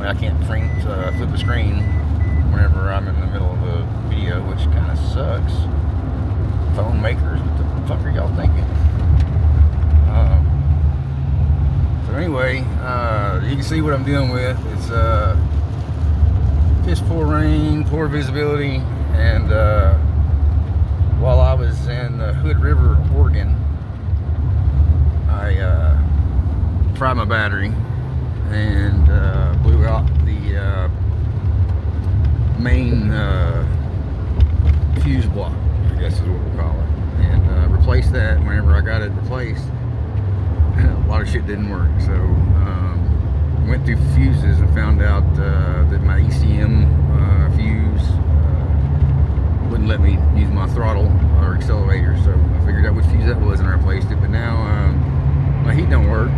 I can't flip the screen whenever I'm in the middle of a video, which kind of sucks. Phone makers, what the fuck are y'all thinking? So anyway, you can see what I'm dealing with. It's piss poor rain, poor visibility, and while I was in Hood River, Oregon, I fried my battery and blew out the main fuse block, I guess is what we'll call it, and replaced that. Whenever I got it replaced, a lot of shit didn't work, so went through fuses and found out that my ECM fuse wouldn't let me use my throttle or accelerator, so I figured out which fuse that was and I replaced it. But now my heat don't work,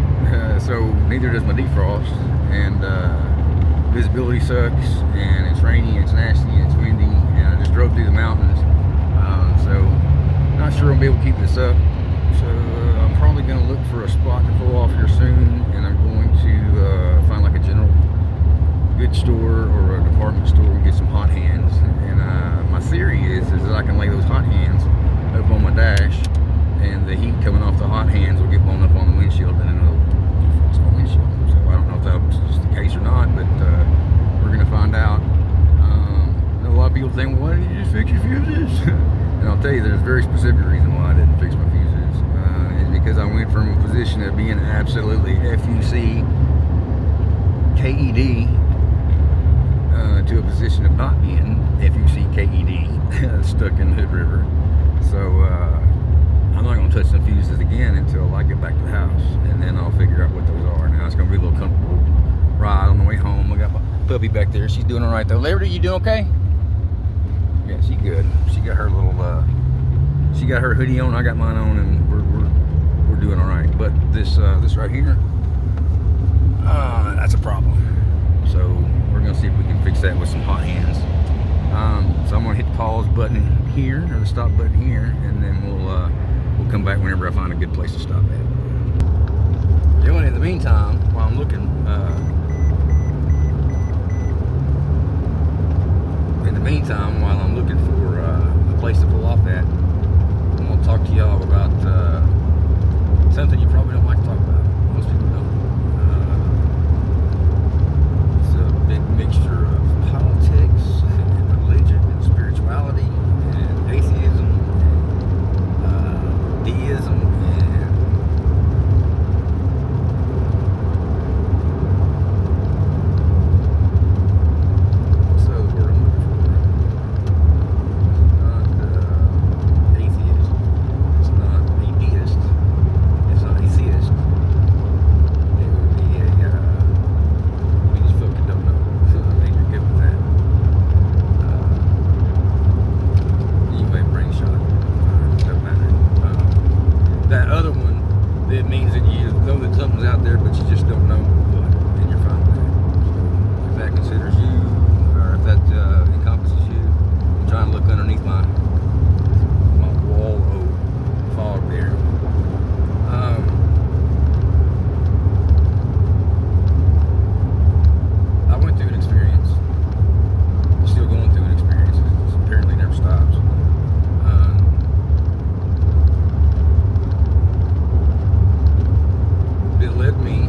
so neither does my defrost, and visibility sucks, and it's rainy, it's nasty, it's windy, and I just drove through the mountains, so not sure I'll be able to keep this up. So I'm probably going to look for a spot to pull off here soon, and I'm going to find like a general goods store or a department store and get some hot hands. And my theory is that I can lay those hot hands up on my dash, and the heat coming off the hot hands will get blown up on the windshield, and then it'll defrost my windshield. So I don't know if that's the case or not, but we're going to find out. A lot of people think, well, why didn't you just fix your fuses? And I'll tell you, there's a very specific reason why I didn't fix my fuses. It's because I went from a position of being absolutely FUC KED to a position of not being FUC KED stuck in Hood River. So I'm not going to touch the fuses again until I get back to the house, and then I'll figure out what those are. Now it's going to be a little comfortable ride on the way home. I got my puppy back there. She's doing all right though. Liberty, you doing okay? Yeah, she good. She got her little she got her hoodie on, I got mine on, and we're doing all right. But this right here, that's a problem. So we're gonna see if we can fix that with some hot hands. So I'm gonna hit the pause button here, or the stop button here, and then we'll come back whenever I find a good place to stop at. Doing in the meantime, while I'm looking, while I'm looking for a place to pull off at, I'm gonna talk to y'all about something you probably don't like to talk about. Most people don't. It's a big mixture of politics and religion and spirituality and atheism and deism and what's the other word I'm looking for? It's not atheism. It's not atheist. It's not atheist. It would be a we just fucking don't know. So I think you're good with that. Anyway, brain shot. Doesn't matter. That other one, it means that you know that something's out there, but you just don't know what, and you're fine with that. So if that considers you, or if that encompasses you, I'm trying to look underneath my wall of fog there. I went through an experience. I'm still going through an experience. It apparently never stops. It led me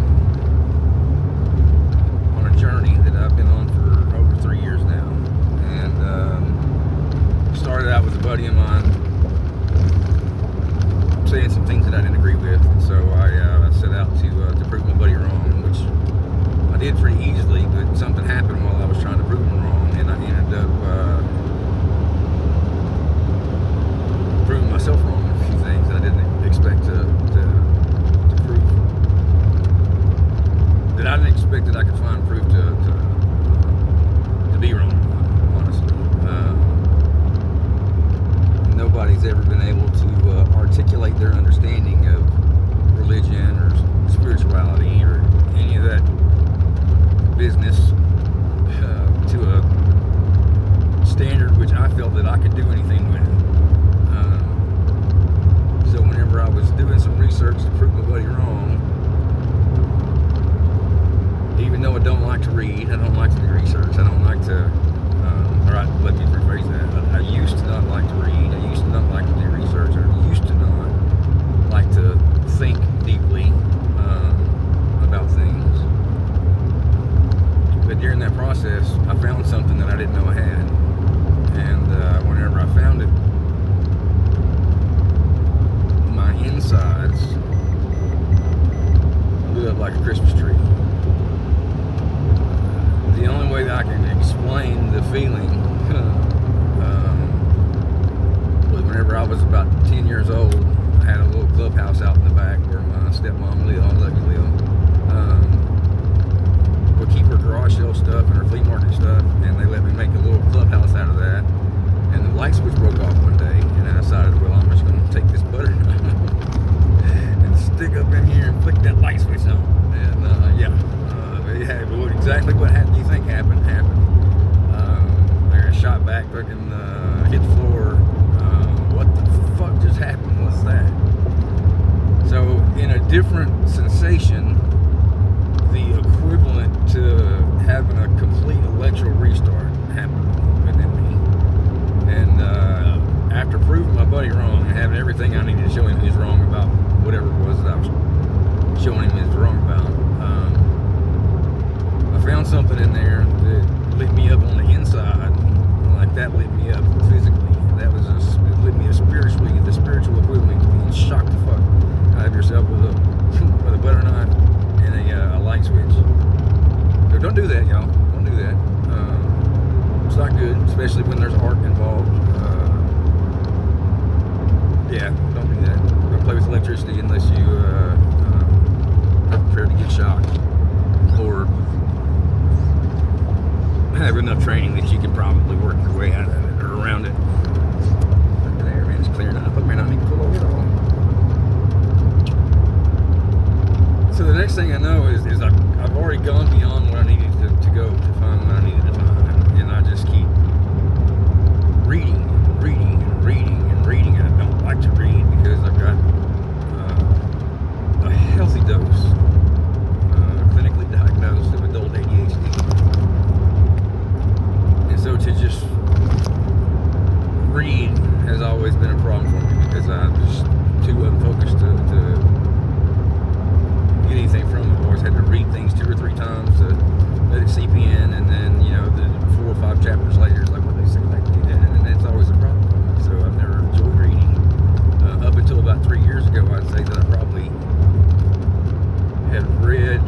on a journey that I've been on for over 3 years now, and started out with a buddy of mine saying some things that I didn't agree with, and so I set out to prove my buddy wrong, which I did pretty easily, but something happened while I was trying to prove him wrong, and I ended up proving myself wrong on a few things that I didn't expect to prove. That I didn't expect that I could find proof to be wrong, honestly. Nobody's ever been able to articulate their understanding of religion or spirituality or any of that business to a standard which I felt that I could do anything with. So whenever I was doing some research to prove my buddy wrong, even even though I don't like to read, I don't like to do research, I don't like to, let me rephrase that. I used to not like to read, I used to not like to do research, I used to not like to think deeply about things. But during that process, I found something that I didn't know I had. And whenever I found it, my insides lit up like a Christmas tree. The only way that I can explain the feeling was whenever I was about 10 years old. I had a little clubhouse out in the back where my stepmom lived. I love you, Lil. We'll keep her garage sale stuff and her flea market stuff, and they let me make a little clubhouse out of that. And the light switch broke off one day, and I decided, well, I'm just going to take this butter knife and stick up in here and flick that light switch on. And exactly what do you think happened? I got shot back, fucking hit the floor. What the fuck just happened? What's that? So, in a different sensation, the equivalent to having a complete electro restart happened within me. And after proving my buddy wrong and having everything I needed to show him he was wrong about whatever it was that I was showing him he was wrong about, I found something in there that lit me up on the inside, like that lit me up physically. That was it lit me up spiritually, the spiritual equivalent to being shocked the fuck out of yourself with a butter knife and a light switch. So don't do that, y'all. Don't do that. It's not good, especially when there's art involved. Don't do that. Don't play with electricity unless you are prepared to get shocked or have enough training that you can probably work your way out of it or around it. Look there, man, it's clearing up. I may not need to pull over at all. So the next thing I know is I've already gone beyond what I needed to go to find what I needed to find, and I just keep reading and reading and reading and reading. And I don't like to read because I've got a healthy dose, clinically diagnosed of adult ADHD. And so to just read has always been a problem for me because I'm just too unfocused to get anything from it. I've always had to read things 2 or 3 times to let it seep in, and then, the 4 or 5 chapters later, it's like what they say like that, and it's always a problem for me. So I've never enjoyed reading. Up until about 3 years ago, I'd say that I probably had read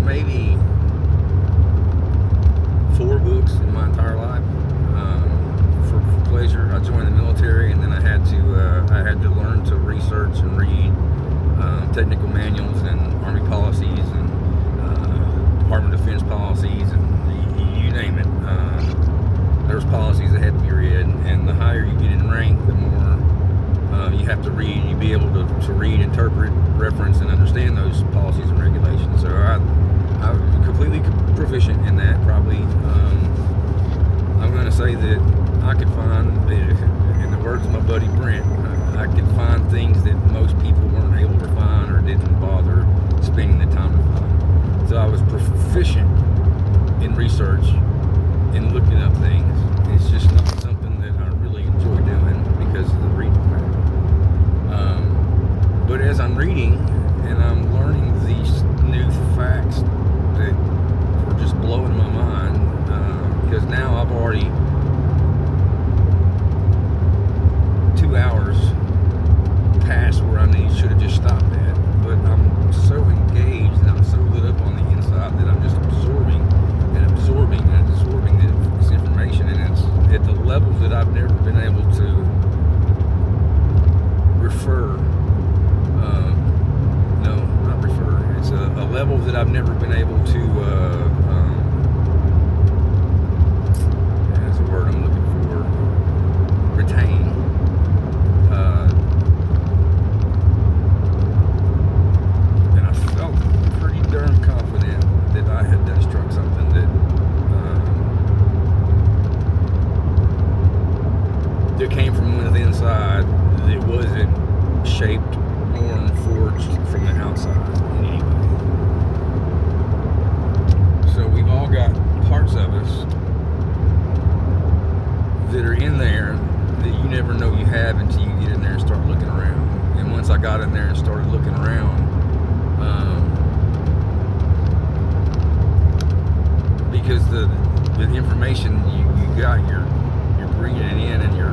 maybe 4 books in my entire life for pleasure. I joined the military, and then I had to learn to research and read technical manuals and Army policies and Department of Defense policies and you name it. There's policies that had to be read, and the higher you get in rank, the more you have to read. You be able to read, interpret, reference, and understand those policies and regulations. So I'm completely proficient in that. Probably, I'm going to say that I could find, in the words of my buddy Brent, I could find things that most people weren't able to find or didn't bother spending the time to find. So I was proficient in research, in looking up things. It's just not something that I really enjoy doing because of the reading part. But as I'm reading and I'm learning these new facts that were just blowing my mind, because now I've already 2 hours past where I should have just stopped at, but I'm so engaged and I'm so lit up on the inside that I'm just absorbing this information, and it's at the levels that I've never been able to refer. It's a level that I've never been able to. That's a word I'm looking for. Retain. And I felt pretty darn confident that I had done struck something that came from within the inside. That wasn't shaped, formed, forged from the outside in any way. all got parts of us that are in there that you never know you have until you get in there and start looking around. And once I got in there and started looking around, because the information you got, you're bringing it in, and you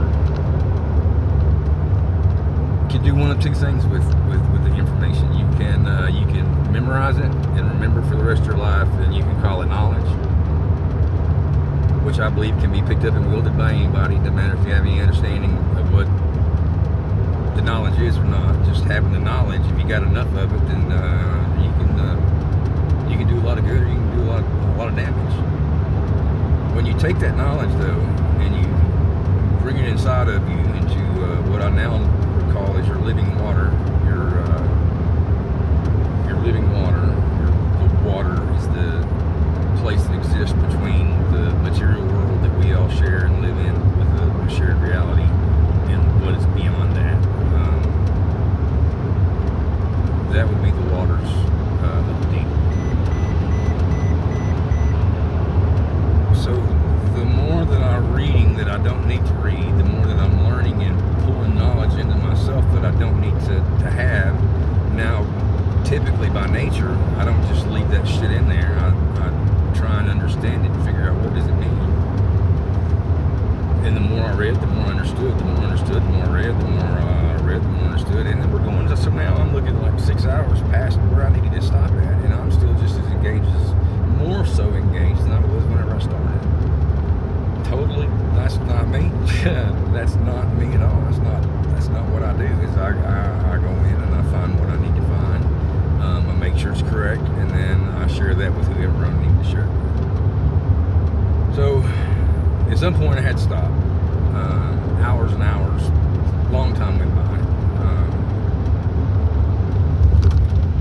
can do one of two things with the information. You can memorize it and remember for the rest of your life, and you can call it knowledge, which I believe can be picked up and wielded by anybody. Doesn't matter if you have any understanding of what the knowledge is or not. Just having the knowledge, if you got enough of it, then you can do a lot of good, or you can do a lot of damage. When you take that knowledge, though, and you bring it inside of you into what I now recall as your living water, your living water, the water is the place that exists between the material world that we all share and live in with a shared reality and what is beyond that. That would be the waters of the deep. So the more that I'm reading that I don't need to read, the more that I'm learning and pulling knowledge into myself that I don't need to have. Now, typically by nature, I don't just leave that shit in there. I try and understand it and figure out what does it mean. And the more I read, the more I understood. The more I understood, the more I read. The more I read, the more I understood. And then we're going to, so now I'm looking like 6 hours past where I needed to stop at. And I'm still just as engaged, more so engaged than I was whenever I started. Totally, that's not me. That's not me at all. That's not what I do. Is I go in and I find what I need to find. I make sure it's correct, and then I share that with whoever I need to share it with. So, at some point I had to stop. Hours and hours, long time went by.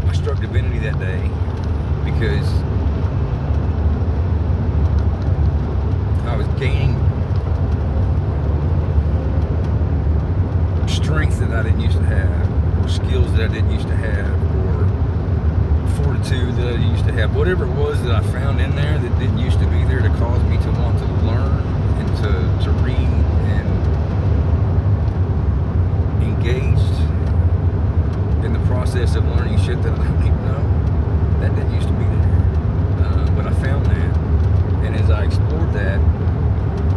I struck divinity that day because I was gaining strength that I didn't used to have, or skills that I didn't used to have, or fortitude that I used to have. Whatever it was that I found in there that didn't used to be there to cause me to want to learn and to read and engaged in the process of learning shit that I don't even know. That didn't used to be there. But I found that. And as I explored that,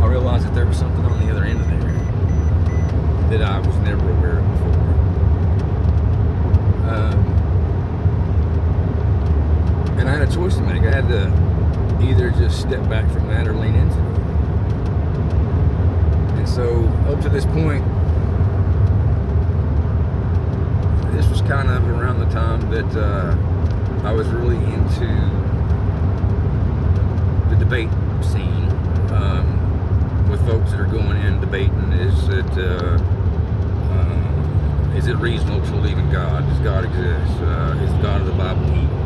I realized that there was something on the other end of there that I was never aware of before. And I had a choice to make. I had to either just step back from that or lean into it. And so, up to this point, this was kind of around the time that I was really into the debate scene. With folks that are going in debating, is it reasonable to believe in God? Does God exist? Is the God of the Bible evil?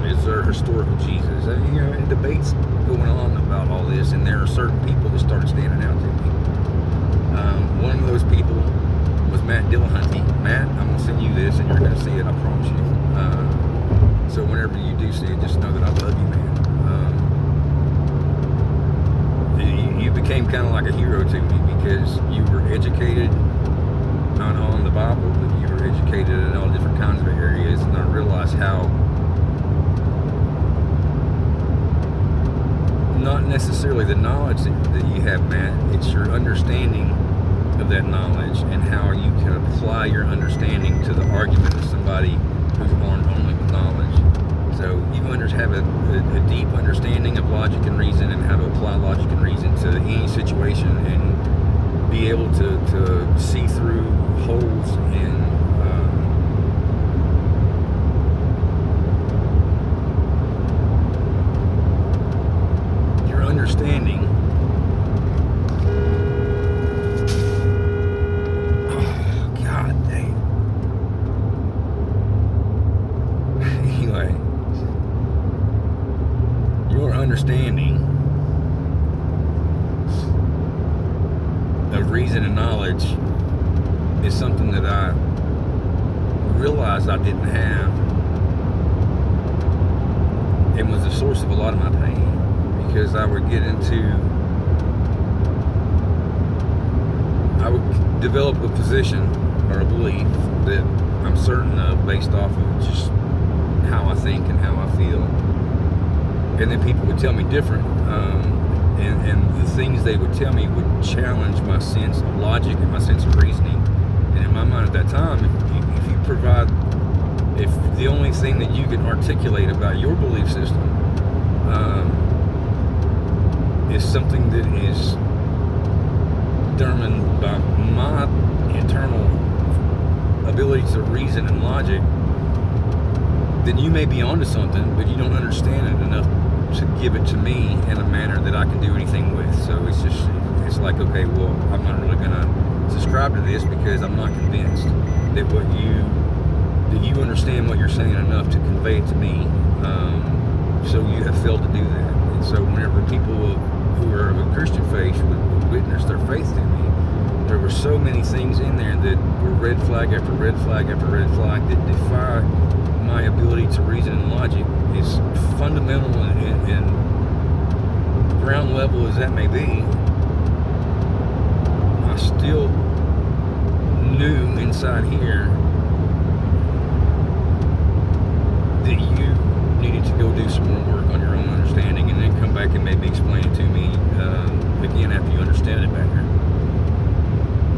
Is there a historical Jesus? And debates going on about all this, and there are certain people that started standing out to me. One of those people was Matt Dillahunty. Matt, I'm going to send you this, and you're going to see it, I promise you. So whenever you do see it, just know that I love you, man. You became kind of like a hero to me because you were educated not on the Bible, but you were educated in all different kinds of areas, and I realized how not necessarily the knowledge that you have, Matt, it's your understanding of that knowledge and how you can apply your understanding to the argument of somebody who's armed only with knowledge. So you have a deep understanding of logic and reason and how to apply logic and reason to any situation and be able to see through holes in your understanding. Oh, God dang. Anyway, your understanding of reason and knowledge is something that I realized I didn't have and was the source of a lot of my pain, because I would develop a position or a belief that I'm certain of based off of just how I think and how I feel, and then people would tell me different, and the things they would tell me would challenge my sense of logic and my sense of reasoning. And in my mind at that time, if the only thing that you can articulate about your belief system is something that is determined by my internal ability to reason and logic, then you may be onto something, but you don't understand it enough to give it to me in a manner that I can do anything with. So it's like, okay, well, I'm not really going to subscribe to this because I'm not convinced that you understand what you're saying enough to convey it to me. So you have failed to do that. And so whenever people who are of a Christian faith would witness their faith to me, there were so many things in there that were red flag after red flag after red flag that defy my ability to reason and logic. As fundamental and ground level as that may be, I still knew inside here that you needed to go do some more work on your own understanding, and then come back and maybe explain it to me again after you understand it better.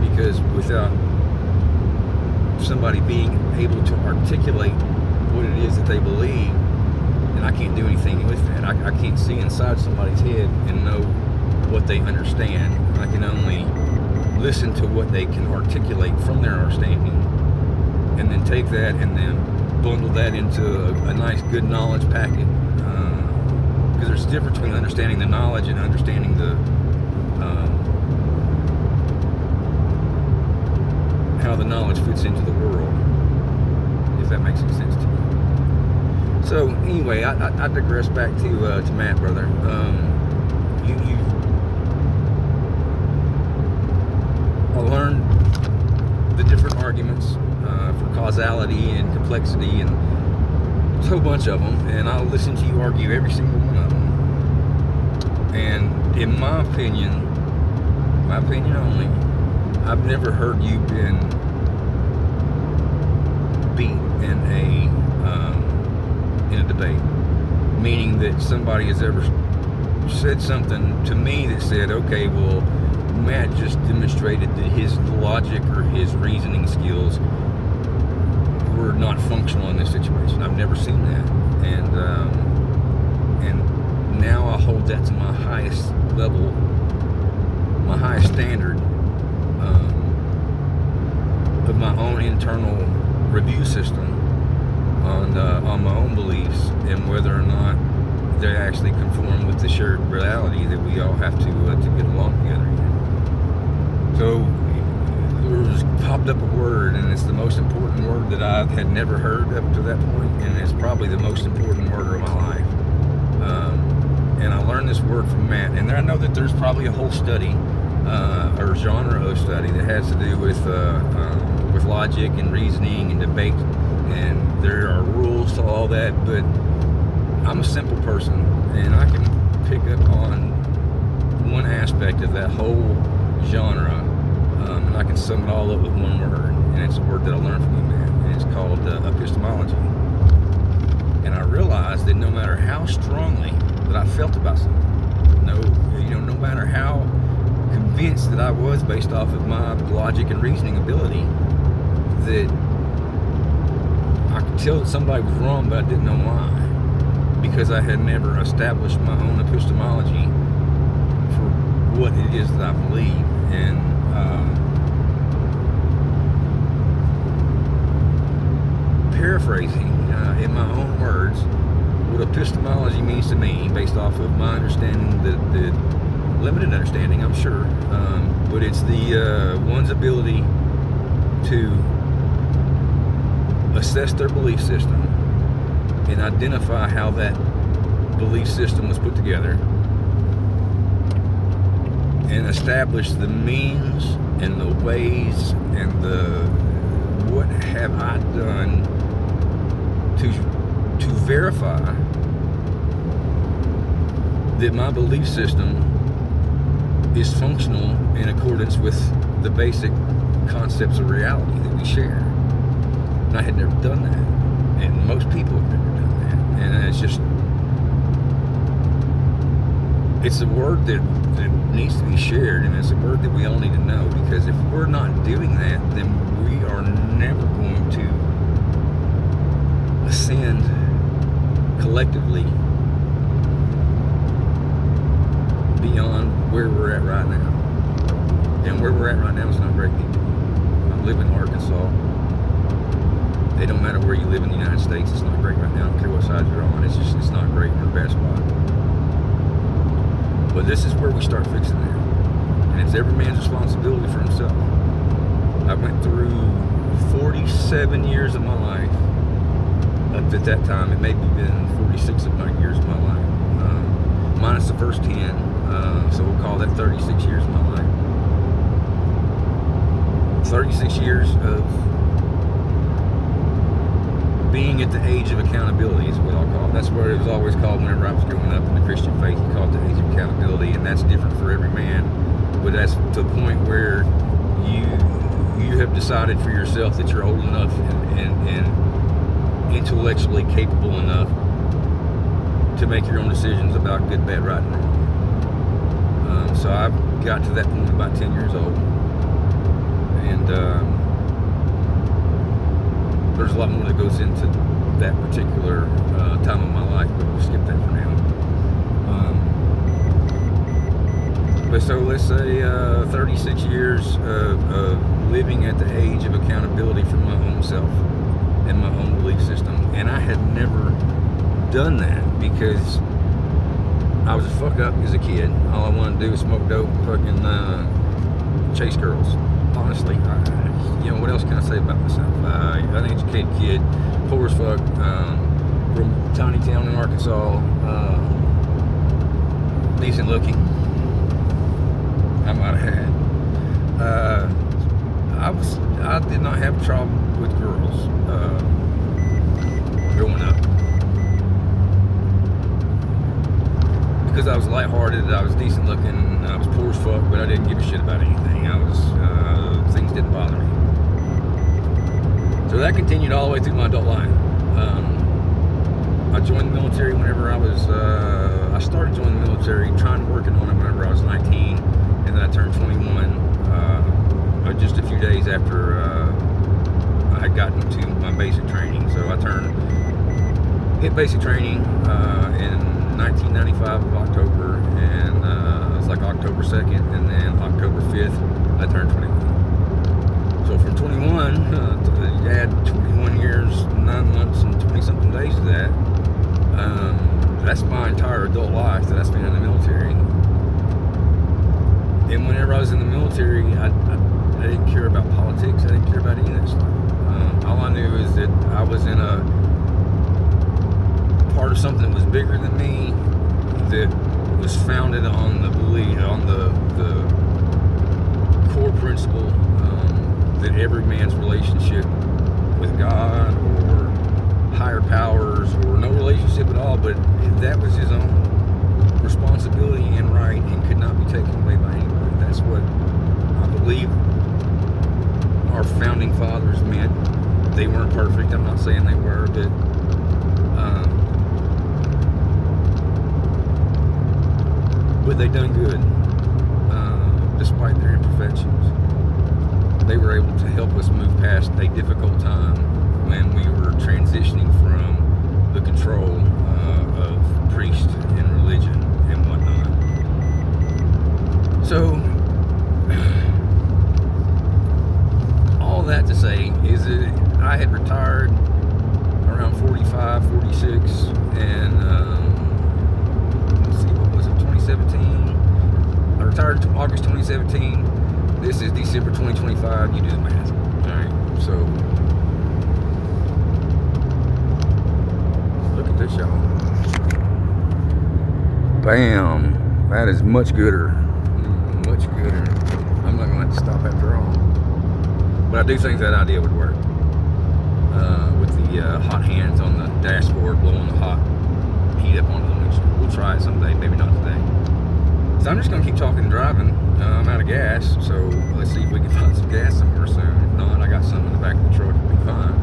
Because without somebody being able to articulate what it is that they believe, and I can't do anything with that. I can't see inside somebody's head and know what they understand. I can only listen to what they can articulate from their understanding, and then take that and then bundle that into a nice, good knowledge packet. Because there's a difference between understanding the knowledge and understanding the how the knowledge fits into the world, if that makes any sense to you. So anyway, I digress back to Matt, brother. I learned the different arguments for causality and complexity, and there's a whole bunch of them, and I'll listen to you argue every single one of them. And in my opinion only, I've never heard you been beat in a debate, meaning that somebody has ever said something to me that said, okay, well, Matt just demonstrated that his logic or his reasoning skills were not functional in this situation. I've never seen that, and now I hold that to my highest level, my highest standard of my own internal review system on my own beliefs, and whether or not they actually conform with the shared reality that we all have to get along together. So there's popped up a word, and it's the most important word that I had never heard up to that point, and it's probably the most important word of my life. And I learned this word from Matt, and I know that there's probably a whole study or genre of study that has to do with logic and reasoning and debate, and there are rules to all that, but I'm a simple person, and I can pick up on one aspect of that whole genre, and I can sum it all up with one word, and it's a word that I learned from you, man, and it's called epistemology. And I realized that no matter how strongly that I felt about something, no matter how convinced that I was based off of my logic and reasoning ability, that I could tell that somebody was wrong, but I didn't know why, because I had never established my own epistemology for what it is that I believe. And paraphrasing in my own words what epistemology means to me, based off of my understanding, the limited understanding, I'm sure, but it's the one's ability to assess their belief system and identify how that belief system was put together, and establish the means and the ways and the what have I done to verify that my belief system is functional in accordance with the basic concepts of reality that we share. And I had never done that, and most people have never done that. And it's a word that needs to be shared, and it's a word that we all need to know, because if we're not doing that, then we are never going to ascend collectively beyond where we're at right now. And where we're at right now is not great, people. I live in Arkansas. It don't matter where you live in the United States, it's not great right now. I don't care what side you're on, it's not great. We're in a bad spot. But this is where we start fixing that. And it's every man's responsibility for himself. I went through 47 years of my life. Up at that time, it may have been 46 of my years of my life. Minus the first 10. So we'll call that 36 years of my life. 36 years of being at the age of accountability is what I'll call it. That's what it was always called whenever I was growing up in the Christian faith. You call it the age of accountability, and that's different for every man. But that's to the point where you have decided for yourself that you're old enough and intellectually capable enough to make your own decisions about good, bad, right, and wrong. So I got to that point about 10 years old, and there's a lot more that goes into that particular time of my life, but we'll skip that for now. But so let's say 36 years of living at the age of accountability for my own self and my own belief system. And I had never done that because I was a fuck up as a kid. All I wanted to do was smoke dope and fucking chase girls. Honestly, what else can I say about myself? Uneducated kid, poor as fuck, from a tiny town in Arkansas, decent looking. I might have had. I did not have trouble with girls growing up because I was lighthearted. I was decent looking. I was poor as fuck, but I didn't give a shit about anything. Things didn't bother me. So that continued all the way through my adult life. I joined the military whenever I started joining the military, trying to work on it whenever I was 19, and then I turned 21 just a few days after I had gotten to my basic training. So I hit basic training in 1995 of October, and it was like October 2nd, and then October 5th, I turned 21. So from 21, you add 21 years, 9 months, and 20-something days to that. That's my entire adult life that I spent in the military. And whenever I was in the military, I didn't care about politics. I didn't care about any of that stuff. All I knew is that I was in a part of something that was bigger than me, that was founded on the belief, on the core principle that every man's relationship with God or higher powers or no relationship at all, but that was his own responsibility and right and could not be taken away by anybody. That's what I believe our founding fathers meant. They weren't perfect. I'm not saying they were, but they done good despite their imperfections. They were able to help us move past a difficult time when we were transitioning from the control of priest and religion and whatnot. So, all that to say is that I had retired around 45, 46, and let's see, what was it, 2017? I retired in August 2017. This is December 2025. You do the math. Alright, so look at this, y'all. Bam. That is much gooder. Much gooder. I'm not going to have to stop after all. But I do think that idea would work. With the hot hands on the dashboard blowing the hot heat up onto the windshield. we'll try it someday, maybe not today. So I'm just going to keep talking and driving. I'm out of gas, so let's see if we can find some gas somewhere soon. If not, I got some in the back of the truck, it'll be fine.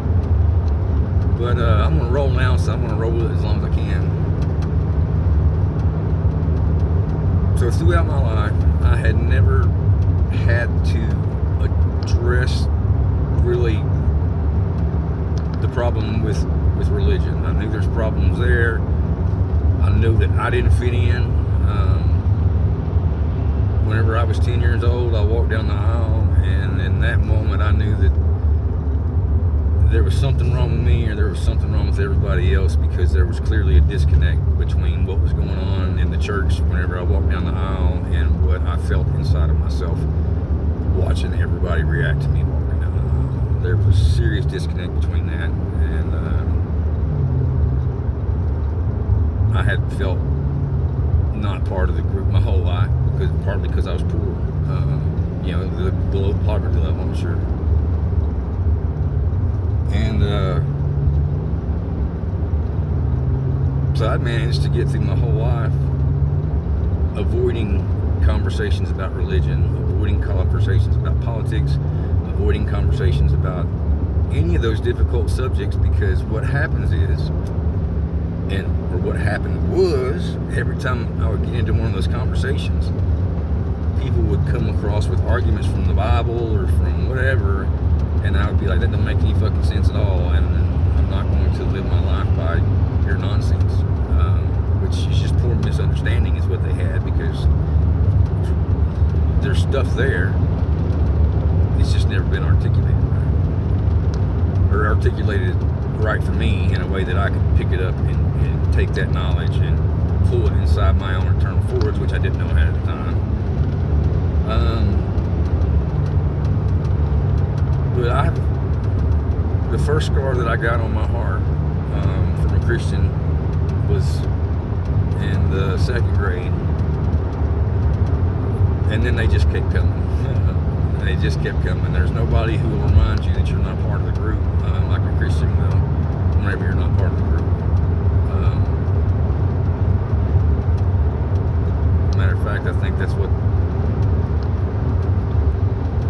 But I'm going to roll now, so I'm going to roll with it as long as I can. So throughout my life, I had never had to address really the problem with religion. I knew there's problems there. I knew that I didn't fit in. Whenever I was 10 years old, I walked down the aisle, and in that moment I knew that there was something wrong with me, or there was something wrong with everybody else, because there was clearly a disconnect between what was going on in the church whenever I walked down the aisle and what I felt inside of myself watching everybody react to me walking down the aisle. There was a serious disconnect between that, and I had felt not part of the group my whole life, partly because I was poor, below the poverty level, I'm sure. And so I managed to get through my whole life avoiding conversations about religion, avoiding conversations about politics, avoiding conversations about any of those difficult subjects, because what happens is, or what happened was, every time I would get into one of those conversations, people would come across with arguments from the Bible or from whatever, and I would be like, that doesn't make any fucking sense at all, and I'm not going to live my life by your nonsense, which is just poor misunderstanding is what they had, because there's stuff there, it's just never been articulated right, or articulated right for me in a way that I could pick it up and take that knowledge and pull it inside my own internal forwards, which I didn't know I had at the time. But the first scar that I got on my heart from a Christian was in the second grade, and then they just kept coming. They just kept coming. There's nobody who will remind you that you're not part of the group, like a Christian will, whenever you're not part of the group. Matter of fact, I think that's what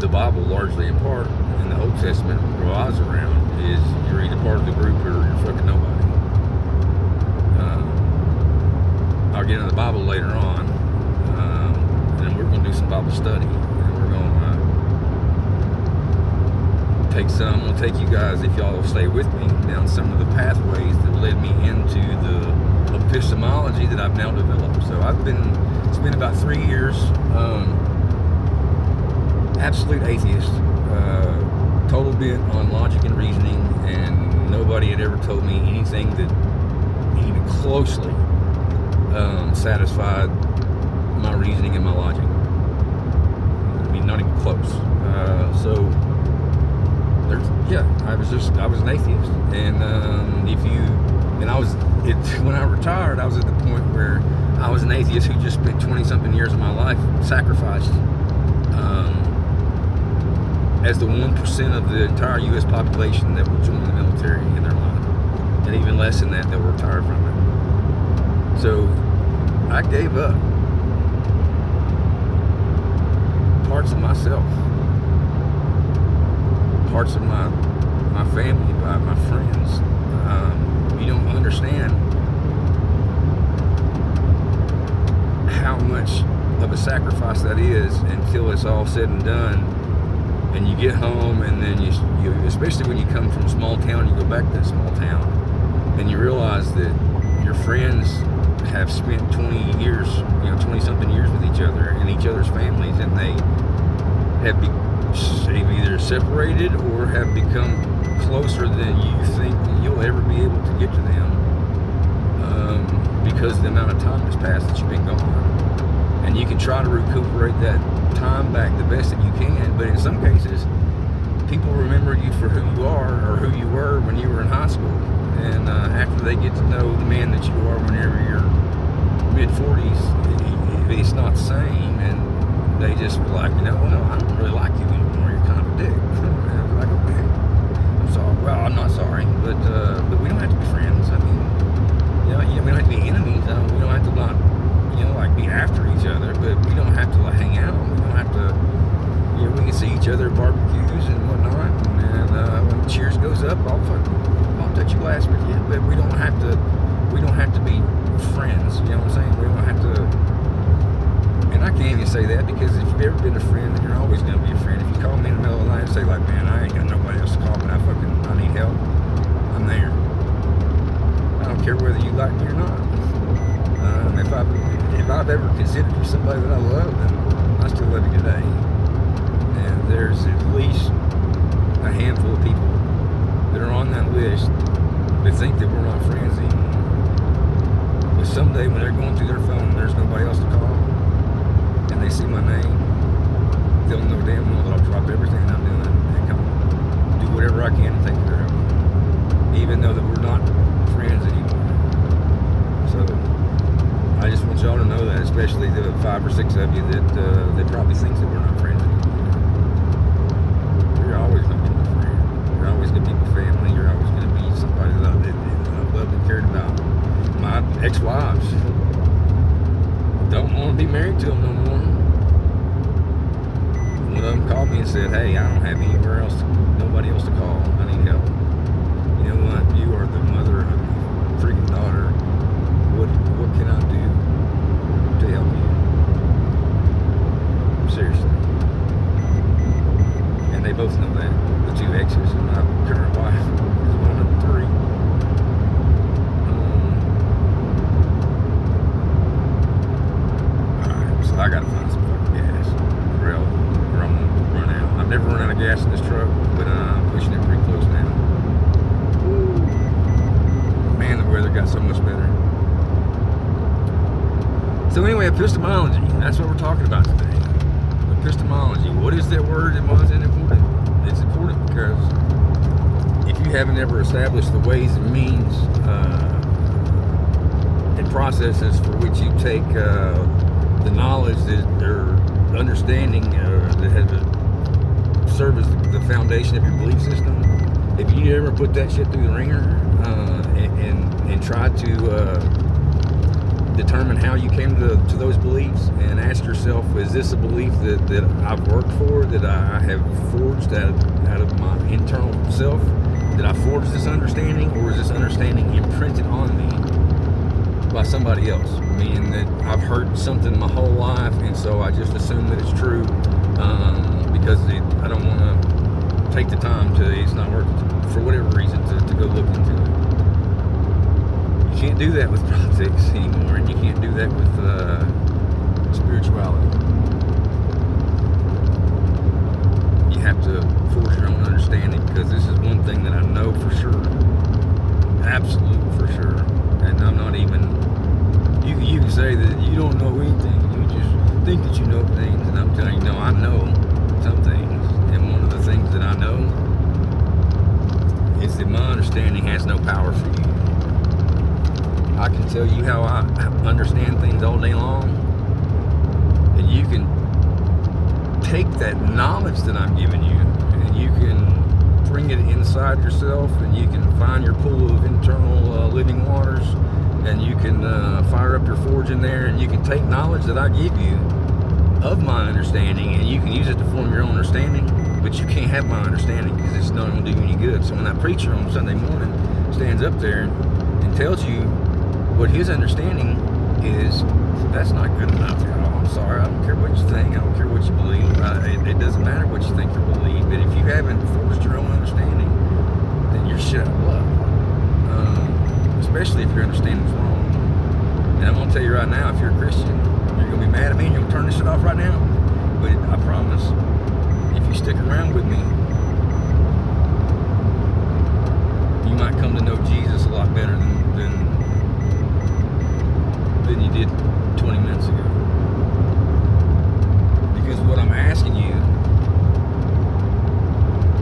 the Bible largely in part in the Old Testament revolves around, is you're either part of the group or you're fucking nobody. I'll get into the Bible later on, and we're going to do some Bible study, and we're going to I'm going to take you guys, if y'all will stay with me, down some of the pathways that led me into the epistemology that I've now developed. So it's been about 3 years, absolute atheist, total bent on logic and reasoning, and nobody had ever told me anything that even closely satisfied my reasoning and my logic. I mean, not even close. I was an atheist, and when I retired, I was at the point where I was an atheist who just spent 20-something years of my life sacrificed as the 1% of the entire U.S. population that will join the military in their life, and even less than that will retire from it. So I gave up parts of myself, parts of my family, my friends. You don't understand how much of a sacrifice that is until it's all said and done, and you get home, and then you especially when you come from a small town, you go back to that small town, and you realize that your friends have spent 20 years, 20-something years with each other and each other's families, and they have they've either separated or have become closer than you think that you'll ever be able to get to them, because the amount of time has passed that you've been gone. And you can try to recuperate that time back the best that you can, but in some cases, people remember you for who you are or who you were when you were in high school. And after they get to know the man that you are whenever you're mid-40s, it's not the same, and they just were like, I don't really like you anymore, you're kind of a dick. And I was like, okay, I'm sorry. Well, I'm not sorry, but we don't have to be friends. I mean, we don't have to be enemies. We don't have to not, like be after each other, but we don't have to like hang out. We don't have to, we can see each other at barbecues and whatnot. And when cheers goes up, I'll touch a glass with you. But we don't have to be friends. You know what I'm saying? We don't have to. And I can't even say that because if you've ever been a friend, then you're always going to be a friend. If you call me in the middle of the night and say like, man, I ain't got nobody else to call, but I need help, I'm there. I don't care whether you like me or not. If I've ever considered you somebody that I love, then I still love you today. And there's at least a handful of people that are on that list that think that we're not friends anymore. But someday when they're going through their phone and there's nobody else to call, and they see my name, they'll know damn well that I'll drop everything I'm doing and come do whatever I can to take care of them, even though that we're not friends anymore. So I just want y'all to know that, especially the 5 or 6 of you that probably think that we're not friends anymore. You're always going to be my friend. You're always going to be my family. You're always going to be somebody that I loved and cared about. My ex-wives, don't want to be married to them no more. One of them called me and said, hey, I don't have nobody else to call. I need help. You know what? You are the mother of my freaking daughter. What can I do to help you? Seriously. And they both know that. The 2 exes and my current wife is one of the 3. So I gotta find some fucking gas, or I'm gonna run out. I've never run out of gas in this truck, but I'm pushing it pretty close now. Man, the weather got so much better. So anyway, epistemology, that's what we're talking about today. Epistemology, what is that word and why is it important? It's important because if you haven't ever established the ways and means and processes for which you take the knowledge or understanding that has served as the foundation of your belief system, if you ever put that shit through the ringer and tried to determine how you came to those beliefs and ask yourself, is this a belief that I've worked for, that I have forged out of my internal self? Did I forge this understanding, or is this understanding imprinted on me by somebody else? Meaning that I've heard something my whole life, and so I just assume that it's true because I don't want to take the time it's not worth it, for whatever reason, to go look into it. You can't do that with politics anymore, and you can't do that with spirituality. You have to forge your own understanding, because this is one thing that I know for sure, absolute for sure, and I'm not even. You can say that you don't know anything, you just think that you know things, and I'm telling you, no, I know some things, and one of the things that I know is that my understanding has no power for you. I can tell you how I understand things all day long, and you can take that knowledge that I'm giving you, and you can bring it inside yourself, and you can find your pool of internal living waters, and you can fire up your forge in there, and you can take knowledge that I give you of my understanding, and you can use it to form your own understanding, but you can't have my understanding because it's not going to do you any good. So when that preacher on Sunday morning stands up there and tells you what his understanding is, that's not good enough. I'm sorry, I don't care what you think, I don't care what you believe, it doesn't matter what you think or believe, but if you haven't forged your own understanding, then you're shit out of luck. Especially if your understanding's wrong. And I'm going to tell you right now, if you're a Christian, you're going to be mad at me and you're going to turn this shit off right now. But I promise, if you stick around with me, you might come to know Jesus a lot better than you did 20 minutes ago. Because what I'm asking you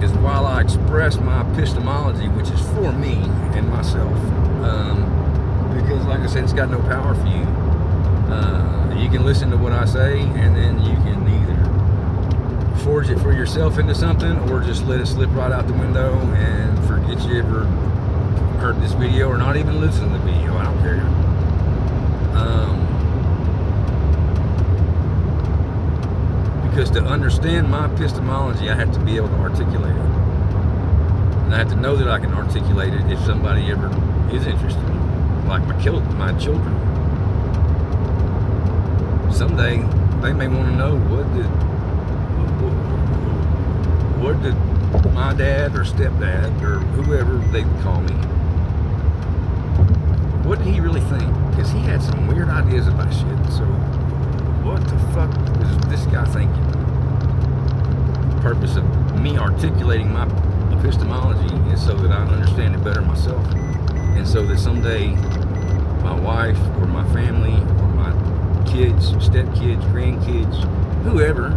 is, while I express my epistemology, which is for me and myself, because like I said, it's got no power for you. You can listen to what I say, and then you can either forge it for yourself into something, or just let it slip right out the window and forget you ever heard this video, or not even listen to the video. I don't care. Because to understand my epistemology, I have to be able to articulate it. And I have to know that I can articulate it if somebody ever is interested. Like my children. Someday, they may want to know what did my dad or stepdad or whoever they call me, what did he really think? Because he had some weird ideas about shit. So what the fuck was this guy thinking? The purpose of me articulating my epistemology is so that I understand it better myself, and so that someday my wife or my family or my kids, stepkids, grandkids, whoever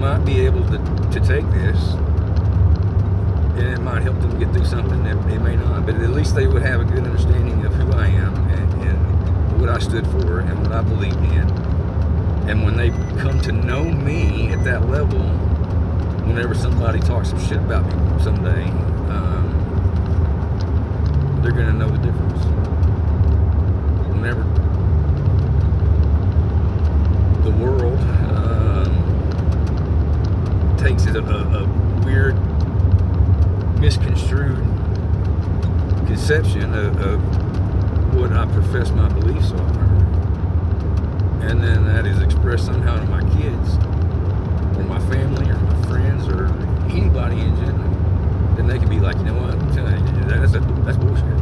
might be able to take this, and it might help them get through something that they may not, but at least they would have a good understanding of who I am and what I stood for and what I believed in. And when they come to know me at that level, whenever somebody talks some shit about me someday, they're going to know the difference. Whenever the world takes a weird, misconstrued conception of what I profess my beliefs are, and then that is expressed somehow to my kids or my family or my friends or anybody in general, then they can be like, you know what, that's bullshit,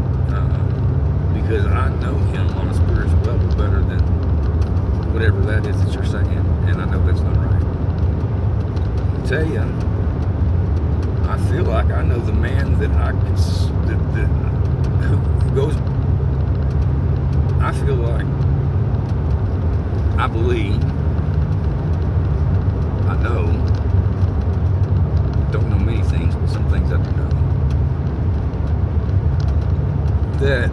because I know him on a spiritual level better than whatever that is that you're saying, and I know that's not right. I tell you, I feel like I know the man that who goes. I feel like I believe. I know. Don't know many things, but some things I do know. That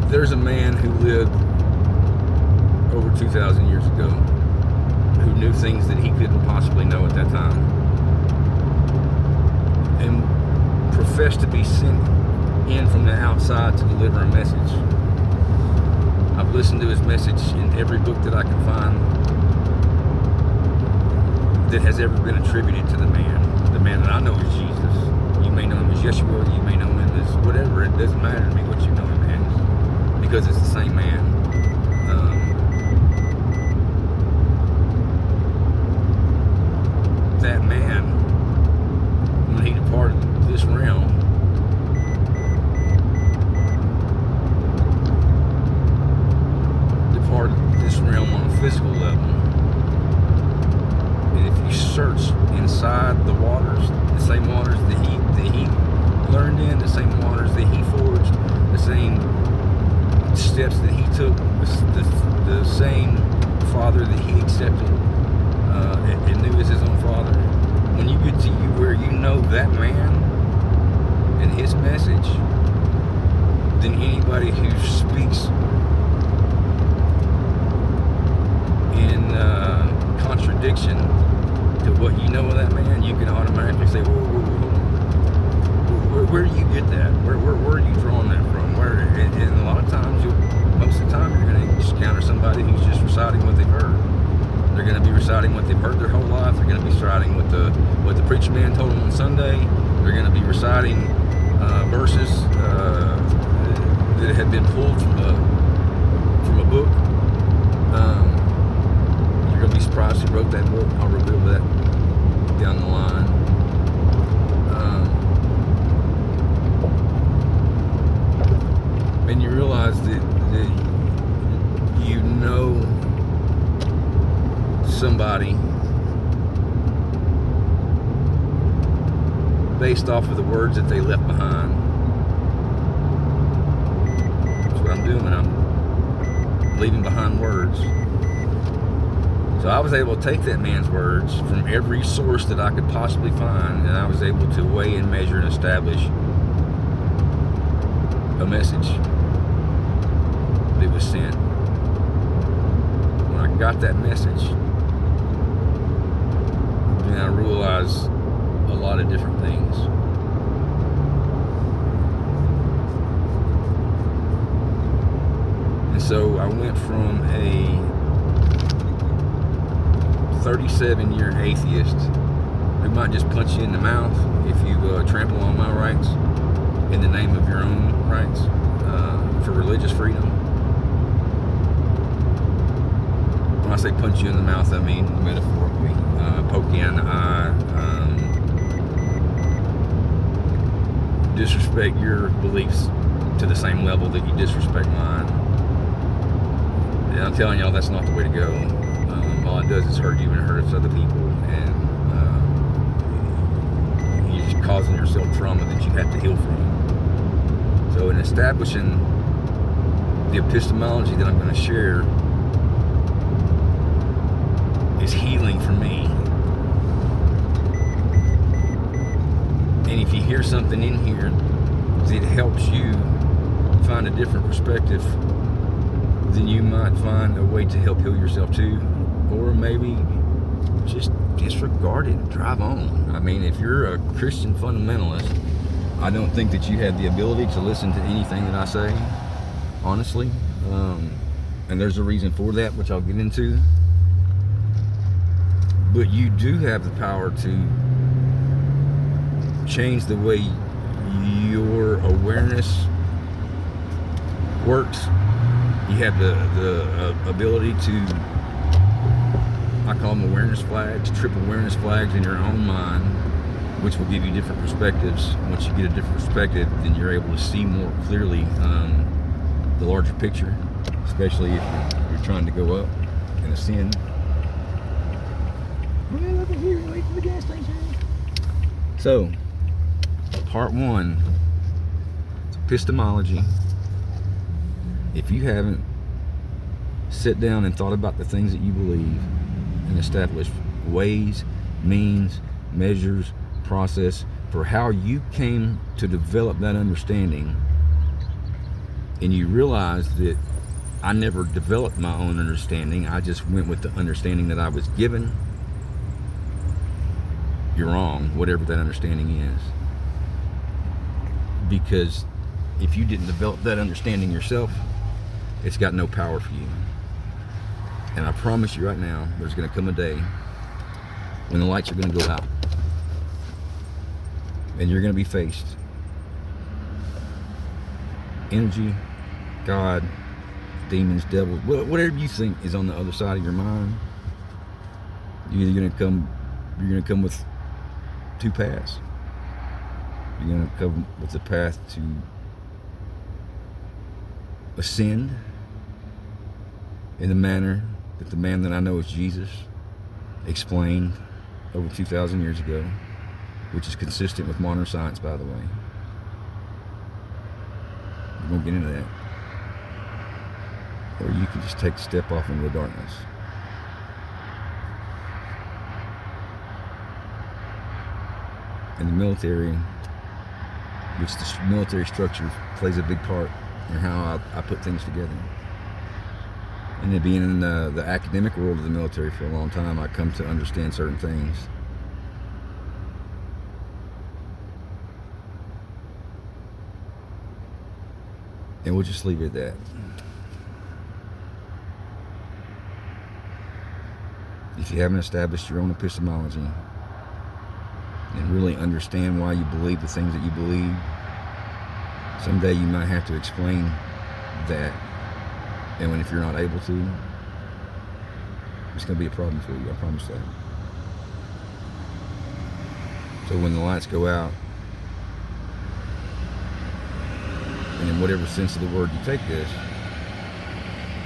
there's a man who lived over 2,000 years ago who knew things that he couldn't possibly know at that time, and professed to be sent in from the outside to deliver a message. I've listened to his message in every book that I can find that has ever been attributed to the man. The man that I know is Jesus. You may know him as Yeshua, you may know him as whatever. It doesn't matter to me what you know him as, because it's the same man. That man, when he departed this realm, on a physical level, and if you search inside the waters, the same waters that he learned in, the same waters that he forged, the same steps that he took, the same Father that he accepted and knew as his own Father, when you get to where you know that man and his message, then anybody who speaks in contradiction to what you know of that man, you can automatically say, whoa. Where do you get that? Where are you drawing that from? And a lot of times, most of the time, you're going to encounter somebody who's just reciting what they've heard. They're going to be reciting what they've heard their whole life. They're going to be reciting what the preacher man told them on Sunday. They're going to be reciting verses that have been pulled from a book. You're going to be surprised who wrote that book. I'll reveal that down the line. And you realize that you know somebody based off of the words that they left behind. That's what I'm doing. I'm leaving behind words. So I was able to take that man's words from every source that I could possibly find, and I was able to weigh and measure and establish a message that was sent. When I got that message, then I realized a lot of different things. so I went from a 37-year atheist who might just punch you in the mouth if you trample on my rights in the name of your own rights for religious freedom. When I say punch you in the mouth, I mean metaphorically, poke you in the eye, disrespect your beliefs to the same level that you disrespect mine. And I'm telling y'all, that's not the way to go. All it does is hurt you and it hurts other people, and you're just causing yourself trauma that you have to heal from. So in establishing the epistemology that I'm going to share is healing for me. And if you hear something in here that helps you find a different perspective, then you might find a way to help heal yourself too. Or maybe just disregard it and drive on. I mean, if you're a Christian fundamentalist, I don't think that you have the ability to listen to anything that I say, honestly. And there's a reason for that, which I'll get into. But you do have the power to change the way your awareness works. You have the ability to, I call them awareness flags, trip awareness flags in your own mind, which will give you different perspectives. Once you get a different perspective, then you're able to see more clearly the larger picture, especially if you're trying to go up and ascend. Well, over here, wait for the gas station. So, part one, epistemology. If you haven't sit down and thought about the things that you believe and established ways, means, measures, process for how you came to develop that understanding, and you realize that I never developed my own understanding, I just went with the understanding that I was given, you're wrong, whatever that understanding is. Because if you didn't develop that understanding yourself, it's got no power for you. And I promise you right now, there's going to come a day when the lights are going to go out. And you're going to be faced. Energy, God, demons, devils, whatever you think is on the other side of your mind, you're going to come with two paths. You're going to come with the path to ascend in the manner that the man that I know as Jesus explained over 2,000 years ago, which is consistent with modern science, by the way. We're going to get into that. Or you can just take a step off into the darkness. In the military, which the military structure plays a big part in how I put things together. And being in the academic world of the military for a long time, I come to understand certain things. And we'll just leave it at that. If you haven't established your own epistemology and really understand why you believe the things that you believe, someday you might have to explain that. And if you're not able to, it's going to be a problem for you, I promise that. So when the lights go out, and in whatever sense of the word you take this,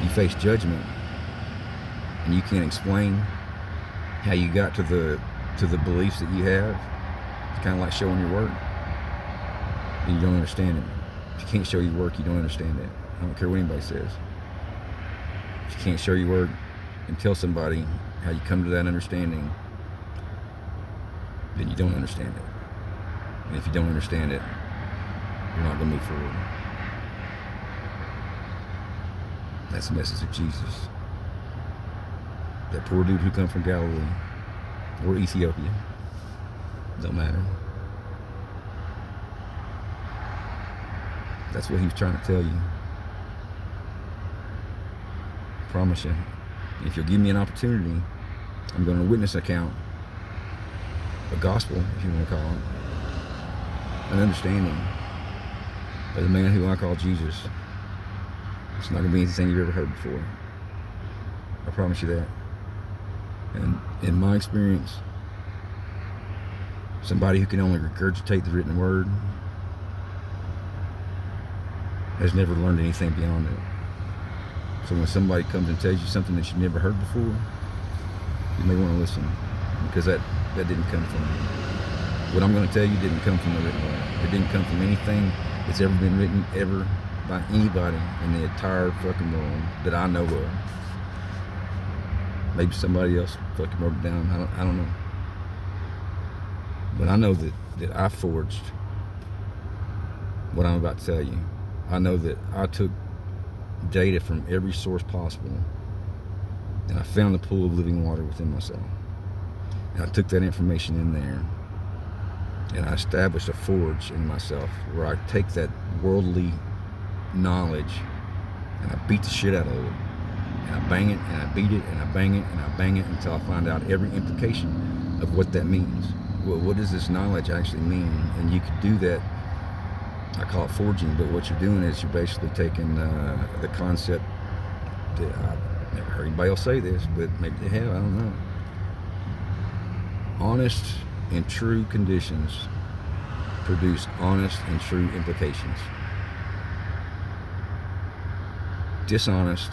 you face judgment, and you can't explain how you got to the beliefs that you have. It's kind of like showing your work, and you don't understand it. If you can't show your work, you don't understand it. I don't care what anybody says. If you can't show your work and tell somebody how you come to that understanding, then you don't understand it. And if you don't understand it, you're not going to move forward. That's the message of Jesus. That poor dude who come from Galilee or Ethiopia, don't matter. That's what he was trying to tell you. I promise you. If you'll give me an opportunity, I'm going to witness account, a gospel, if you want to call it, an understanding of the man who I call Jesus. It's not going to be anything you've ever heard before. I promise you that. And in my experience, somebody who can only regurgitate the written word has never learned anything beyond it. So when somebody comes and tells you something that you've never heard before, you may want to listen, because that didn't come from me. What I'm going to tell you didn't come from the written word. It didn't come from anything that's ever been written ever by anybody in the entire fucking world that I know of. Maybe somebody else fucking wrote it down. I don't know. But I know that I forged what I'm about to tell you. I know that I took data from every source possible, and I found the pool of living water within myself. And I took that information in there, and I established a forge in myself where I take that worldly knowledge and I beat the shit out of it. And I bang it, and I beat it, and I bang it, and I bang it until I find out every implication of what that means. Well, what does this knowledge actually mean? And you could do that. I call it forging, but what you're doing is you're basically taking the concept that I've never heard anybody else say this, but maybe they have, I don't know. Honest and true conditions produce honest and true implications. Dishonest,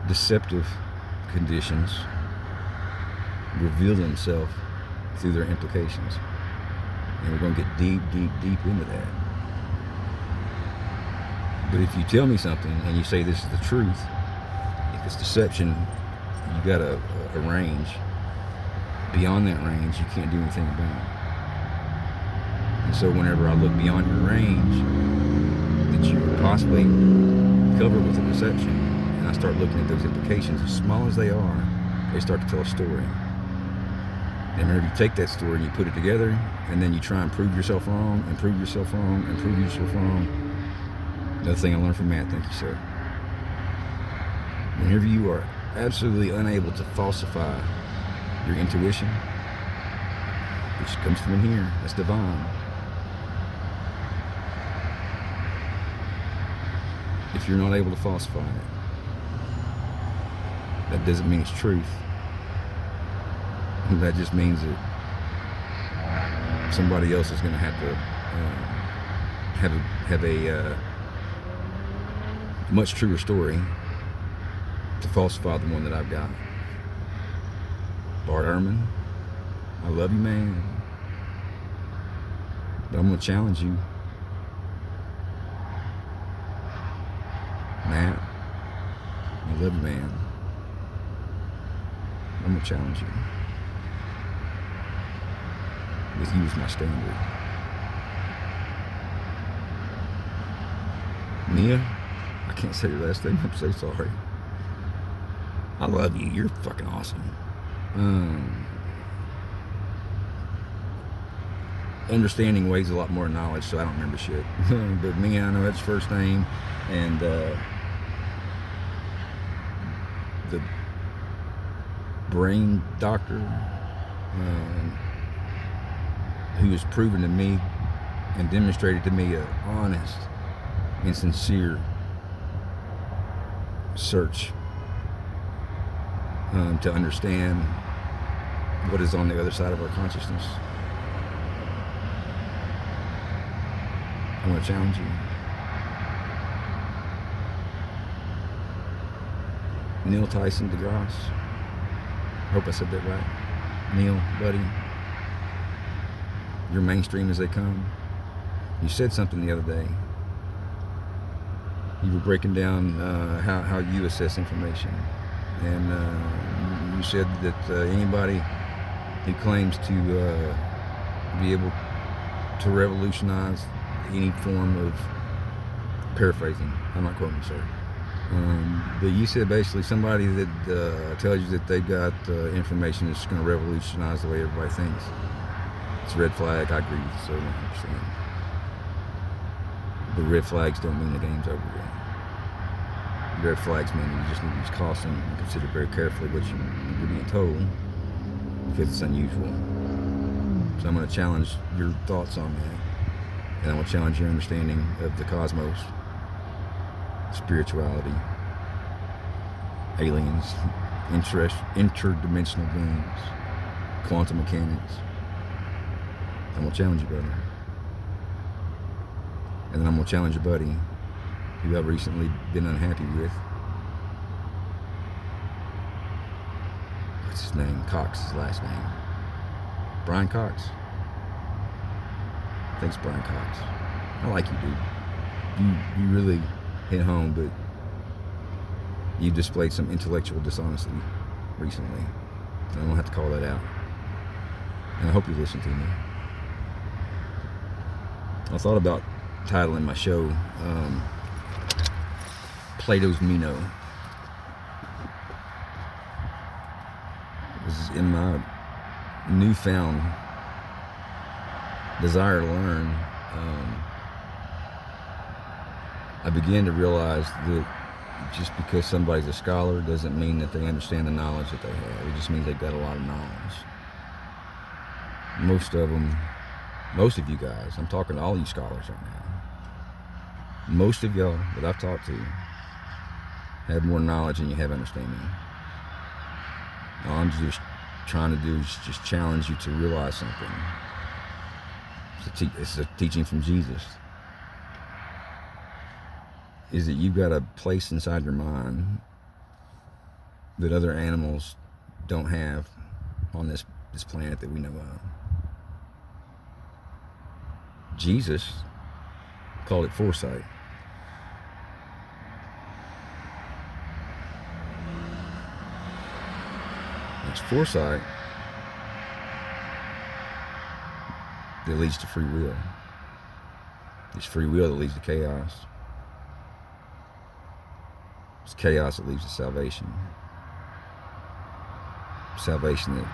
deceptive conditions reveal themselves through their implications. And we're going to get deep, deep, deep into that. But if you tell me something and you say this is the truth, if it's deception, you got a range. Beyond that range, you can't do anything about it. And so whenever I look beyond your range that you could possibly cover with a deception, and I start looking at those implications, as small as they are, they start to tell a story. And whenever you take that story and you put it together, and then you try and prove yourself wrong, and prove yourself wrong, and prove yourself wrong. Another thing I learned from Matt, thank you, sir. Whenever you are absolutely unable to falsify your intuition, which comes from in here, that's divine. If you're not able to falsify it, that doesn't mean it's truth. That just means that somebody else is going to have to have a much truer story to falsify the one that I've got. Bart Ehrman, I love you, man, but I'm going to challenge you. Matt, I love you, man. I'm going to challenge you. With you as my standard. Mia, I can't say your last name, I'm so sorry. I love you, you're fucking awesome. Understanding weighs a lot more than knowledge, so I don't remember shit. But Mia, I know that's first name, and the brain doctor, who has proven to me and demonstrated to me an honest and sincere search to understand what is on the other side of our consciousness. I want to challenge you. Neil Tyson DeGrasse. I hope I said that right. Neil, buddy. You're mainstream as they come. You said something the other day. You were breaking down how you assess information. And you said that anybody who claims to be able to revolutionize any form of paraphrasing, I'm not quoting, sir. But you said basically somebody that tells you that they've got information that's going to revolutionize the way everybody thinks. It's a red flag. I agree with you, sir, 100%. But red flags don't mean the game's over yet. red flags mean you just need to use caution and consider very carefully what you're being told, because it's unusual. So I'm going to challenge your thoughts on that, and I'm going to challenge your understanding of the cosmos, spirituality, aliens, interdimensional beings, quantum mechanics. I'm going to challenge you, brother. And then I'm going to challenge your buddy, who I've recently been unhappy with. What's his name? Cox, his last name. Brian Cox. Thanks, Brian Cox. I like you, dude. You really hit home, but you displayed some intellectual dishonesty recently. I don't have to call that out. And I hope you listen to me. I thought about titling my show Plato's Meno. This is in my newfound desire to learn. I began to realize that just because somebody's a scholar doesn't mean that they understand the knowledge that they have. It just means they've got a lot of knowledge. Most of you guys, I'm talking to all you scholars right now, most of y'all that I've talked to have more knowledge than you have understanding. All I'm just trying to do is just challenge you to realize something. It's a teaching from Jesus. Is that you've got a place inside your mind that other animals don't have on this planet that we know of. Jesus called it foresight. It's foresight that leads to free will. It's free will that leads to chaos. It's chaos that leads to salvation. Salvation that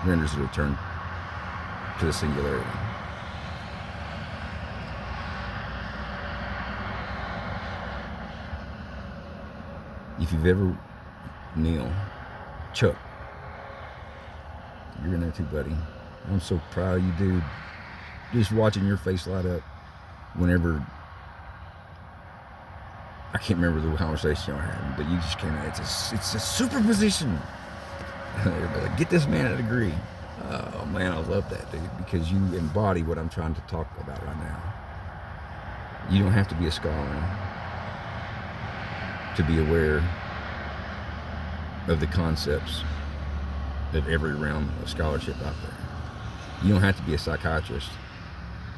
renders a return to the singularity. If you've ever, Neil, Chuck, you're in there too, buddy. I'm so proud of you, dude. Just watching your face light up whenever, I can't remember the conversation y'all had, but you just came out. It's a superposition. Like, get this man a degree. Oh man, I love that, dude, because you embody what I'm trying to talk about right now. You don't have to be a scholar to be aware of the concepts of every realm of scholarship out there. You don't have to be a psychiatrist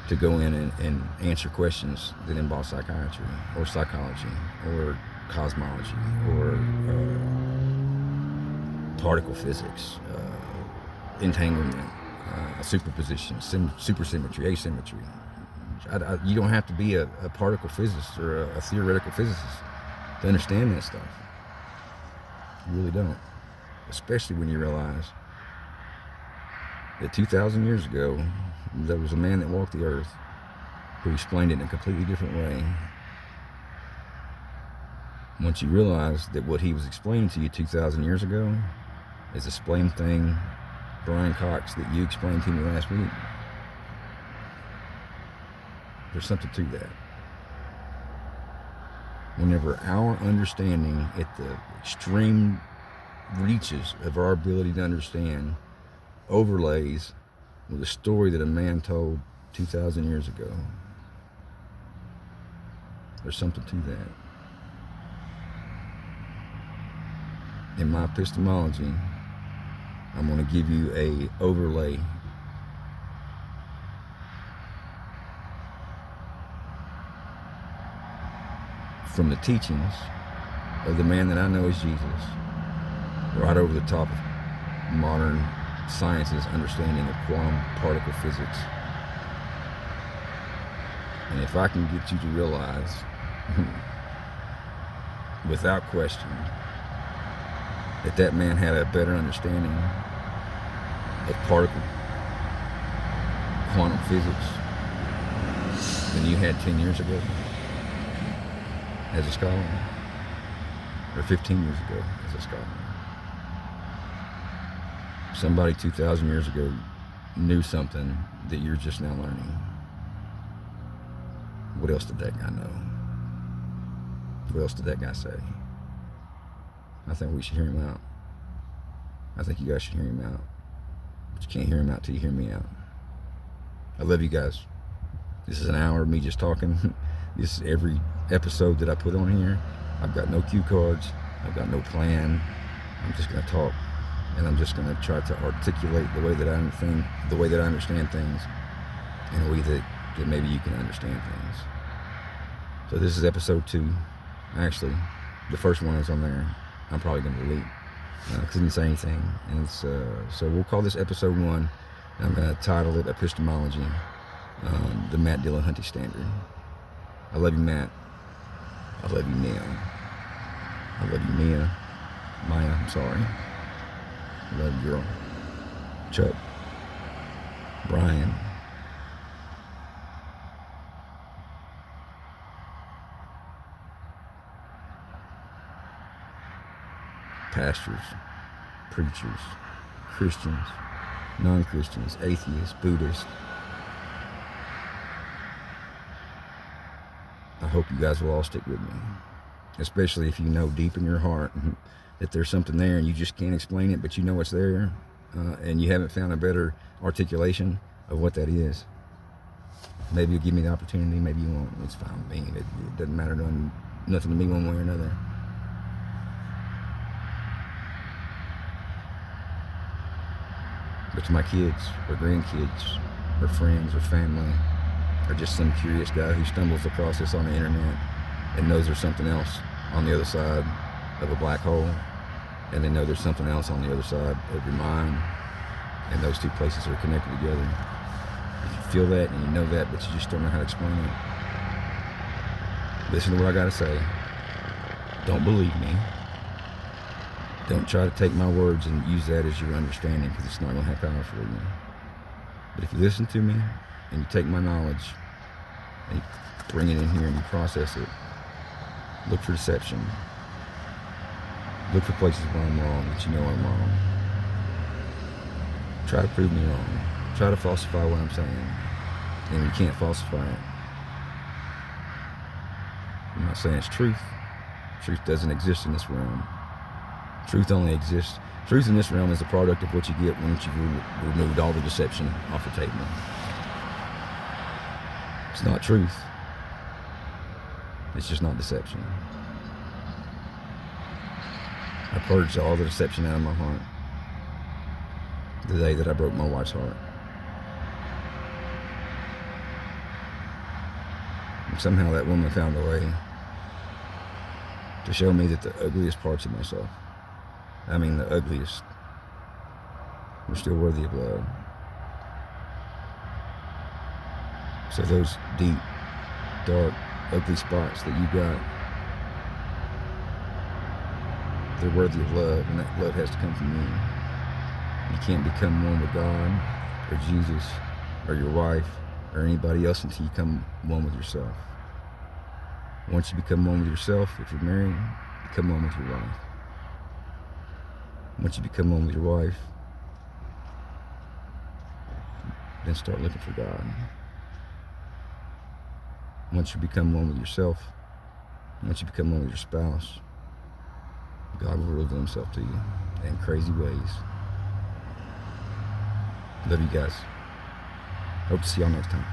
to go in and answer questions that involve psychiatry or psychology or cosmology or particle physics, entanglement, superposition, supersymmetry, asymmetry. You don't have to be a particle physicist or a theoretical physicist to understand that stuff. You really don't. Especially when you realize that 2,000 years ago, there was a man that walked the earth who explained it in a completely different way. Once you realize that what he was explaining to you 2,000 years ago is the same thing, Brian Cox, that you explained to me last week, there's something to that. Whenever our understanding at the extreme reaches of our ability to understand overlays with a story that a man told 2,000 years ago, there's something to that. In my epistemology, I'm going to give you a overlay from the teachings of the man that I know as Jesus, right over the top of modern science's understanding of quantum particle physics. And if I can get you to realize, without question, that man had a better understanding of particle quantum physics than you had 10 years ago as a scholar, or 15 years ago, as it's called. Somebody 2,000 years ago knew something that you're just now learning. What else did that guy know? What else did that guy say? I think we should hear him out. I think you guys should hear him out. But you can't hear him out till you hear me out. I love you guys. This is an hour of me just talking. This is every episode that I put on here. I've got no cue cards. I've got no plan. I'm just going to talk. And I'm just going to try to articulate the way that I think, the way that I understand things, in a way that maybe you can understand things. So this is episode 2. Actually, the first one is on there. I'm probably going to delete because I didn't say anything. And it's, so we'll call this episode 1. And I'm going to title it Epistemology, the Matt Dillahunty Standard. I love you, Matt. I love you, Mia. I love you, Mia. Maya, I'm sorry. I love you, girl. Chuck. Brian. Pastors, preachers, Christians, non-Christians, atheists, Buddhists. I hope you guys will all stick with me, especially if you know deep in your heart that there's something there and you just can't explain it, but you know it's there, and you haven't found a better articulation of what that is. Maybe you'll give me the opportunity, maybe you won't. It's fine with me. It doesn't matter, nothing to me one way or another. But to my kids, or grandkids, or friends, or family, or just some curious guy who stumbles across this on the internet and knows there's something else on the other side of a black hole, and they know there's something else on the other side of your mind, and those two places are connected together. If you feel that and you know that, but you just don't know how to explain it, listen to what I gotta say. Don't believe me. Don't try to take my words and use that as your understanding, because it's not going to have power for you. But if you listen to me and you take my knowledge and you bring it in here and you process it, look for deception. Look for places where I'm wrong, that you know I'm wrong. Try to prove me wrong. Try to falsify what I'm saying. And you can't falsify it. I'm not saying it's truth. Truth doesn't exist in this realm. Truth only exists. Truth in this realm is a product of what you get once you've removed all the deception off the table. It's not truth. It's just not deception. I purged all the deception out of my heart the day that I broke my wife's heart. And somehow that woman found a way to show me that the ugliest parts of myself, I mean the ugliest, were still worthy of love. So those deep, dark, ugly spots that you got, they're worthy of love, and that love has to come from you. You can't become one with God, or Jesus, or your wife, or anybody else until you become one with yourself. Once you become one with yourself, if you're married, become one with your wife. Once you become one with your wife, then start looking for God. Once you become one with yourself, once you become one with your spouse, God will reveal himself to you in crazy ways. Love you guys. Hope to see y'all next time.